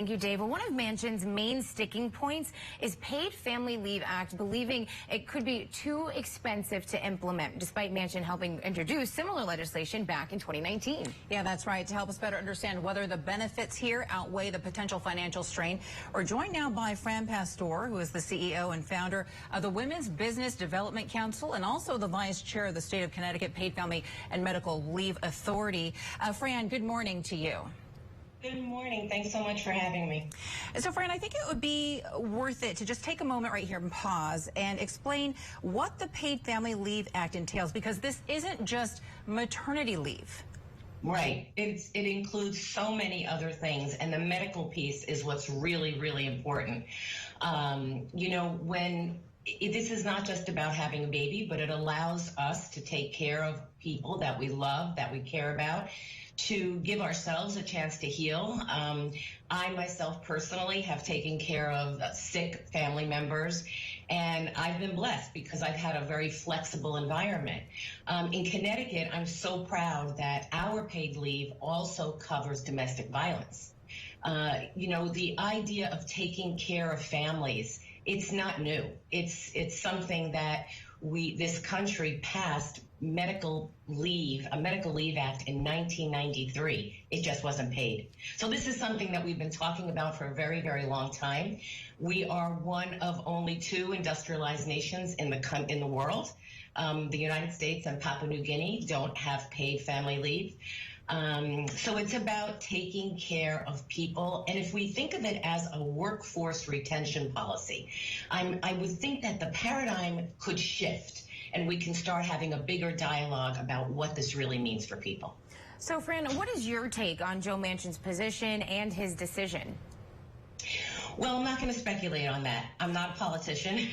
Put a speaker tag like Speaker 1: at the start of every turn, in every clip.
Speaker 1: Thank you, Dave. Well, one of MANCHIN's main sticking points is Paid Family Leave Act, believing it could be too expensive to implement, despite MANCHIN helping introduce similar legislation back in 2019.
Speaker 2: Yeah, that's right. To help us better understand whether the benefits here outweigh the potential financial strain, we're joined now by Fran Pastor, who is the CEO and founder of the Women's Business Development Council and also the vice chair of the State of Connecticut Paid Family and Medical Leave Authority. Fran, good morning to you.
Speaker 3: Good morning. Thanks so much for having me.
Speaker 2: So, Fran, I think it would be worth it to just take a moment right here and pause and explain what the Paid Family Leave Act entails, because this isn't just maternity leave.
Speaker 3: Right. It includes so many other things, and the medical piece is what's really, really important. This is not just about having a baby, but it allows us to take care of people that we love, that we care about, to give ourselves a chance to heal. I myself personally have taken care of sick family members, and I've been blessed because I've had a very flexible environment. In Connecticut, I'm so proud that our paid leave also covers domestic violence. The idea of taking care of families, it's not new. It's something that this country passed a medical leave act in 1993. It just wasn't paid. So this is something that we've been talking about for a very, very long time. We are one of only two industrialized nations in the world. The United States and Papua New Guinea don't have paid family leave. So it's about taking care of people. And if we think of it as a workforce retention policy, I would think that the paradigm could shift and we can start having a bigger dialogue about what this really means for people.
Speaker 1: So, Fran, what is your take on Joe Manchin's position and his decision?
Speaker 3: Well, I'm not going to speculate on that. I'm not a politician.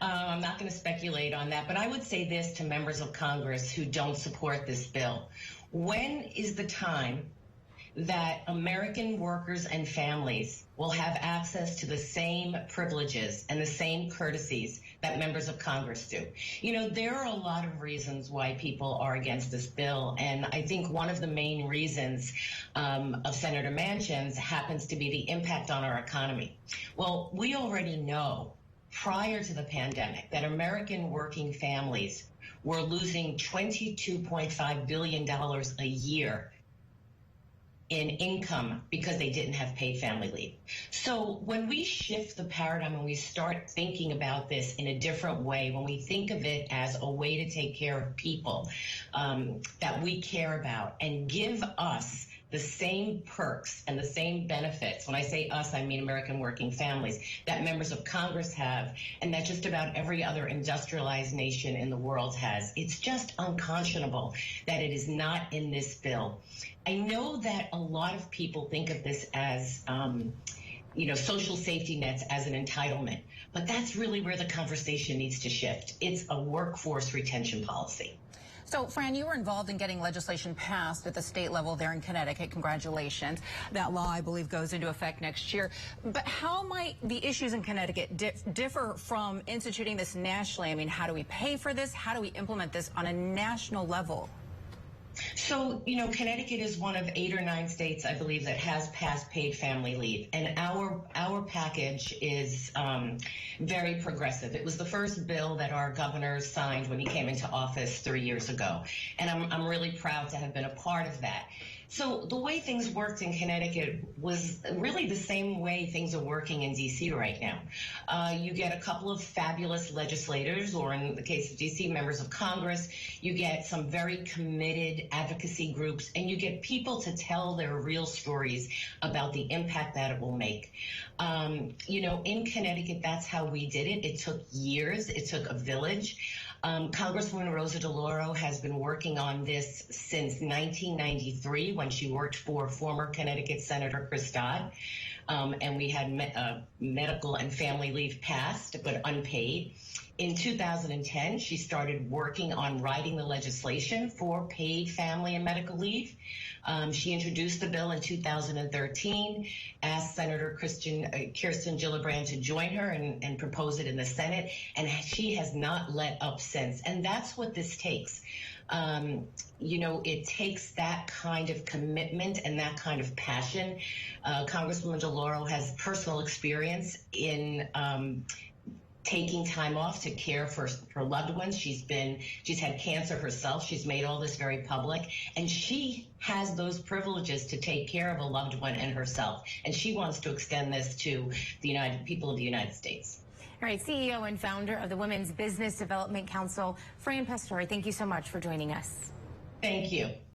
Speaker 3: I'm not going to speculate on that. But I would say this to members of Congress who don't support this bill. When is the time that American workers and families will have access to the same privileges and the same courtesies that members of Congress do? There are a lot of reasons why people are against this bill, and I think one of the main reasons of Senator Manchin's happens to be the impact on our economy. Well, we already know prior to the pandemic that American working families were losing $22.5 billion a year in income because they didn't have paid family leave. So when we shift the paradigm and we start thinking about this in a different way, when we think of it as a way to take care of people that we care about and give us the same perks and the same benefits, when I say us, I mean American working families, that members of Congress have, and that just about every other industrialized nation in the world has. It's just unconscionable that it is not in this bill. I know that a lot of people think of this as social safety nets as an entitlement, but that's really where the conversation needs to shift. It's a workforce retention policy.
Speaker 2: So, Fran, you were involved in getting legislation passed at the state level there in Connecticut. Congratulations. That law, I believe, goes into effect next year. But how might the issues in Connecticut differ from instituting this nationally? I mean, how do we pay for this? How do we implement this on a national level?
Speaker 3: So, Connecticut is one of 8 or 9 states, I believe, that has passed paid family leave. And our package is very progressive. It was the first bill that our governor signed when he came into office 3 years ago. And I'm really proud to have been a part of that. So the way things worked in Connecticut was really the same way things are working in D.C. right now. You get a couple of fabulous legislators, or in the case of D.C., members of Congress. You get some very committed advocacy groups, and you get people to tell their real stories about the impact that it will make. In Connecticut, that's how we did it. It took years. It took a village. Congresswoman Rosa DeLauro has been working on this since 1993 when she worked for former Connecticut Senator Chris Dodd. And we had medical and family leave passed, but unpaid. In 2010, she started working on writing the legislation for paid family and medical leave. She introduced the bill in 2013, asked Senator Kirsten Gillibrand to join her and propose it in the Senate, and she has not let up since. And that's what this takes. You know, it takes that kind of commitment and that kind of passion. Congresswoman DeLauro has personal experience in taking time off to care for her loved ones. She's had cancer herself. She's made all this very public, and she has those privileges to take care of a loved one and herself. And she wants to extend this to the people of the United States.
Speaker 1: All right, CEO and founder of the Women's Business Development Council, Fran Pastore, thank you so much for joining us.
Speaker 3: Thank you.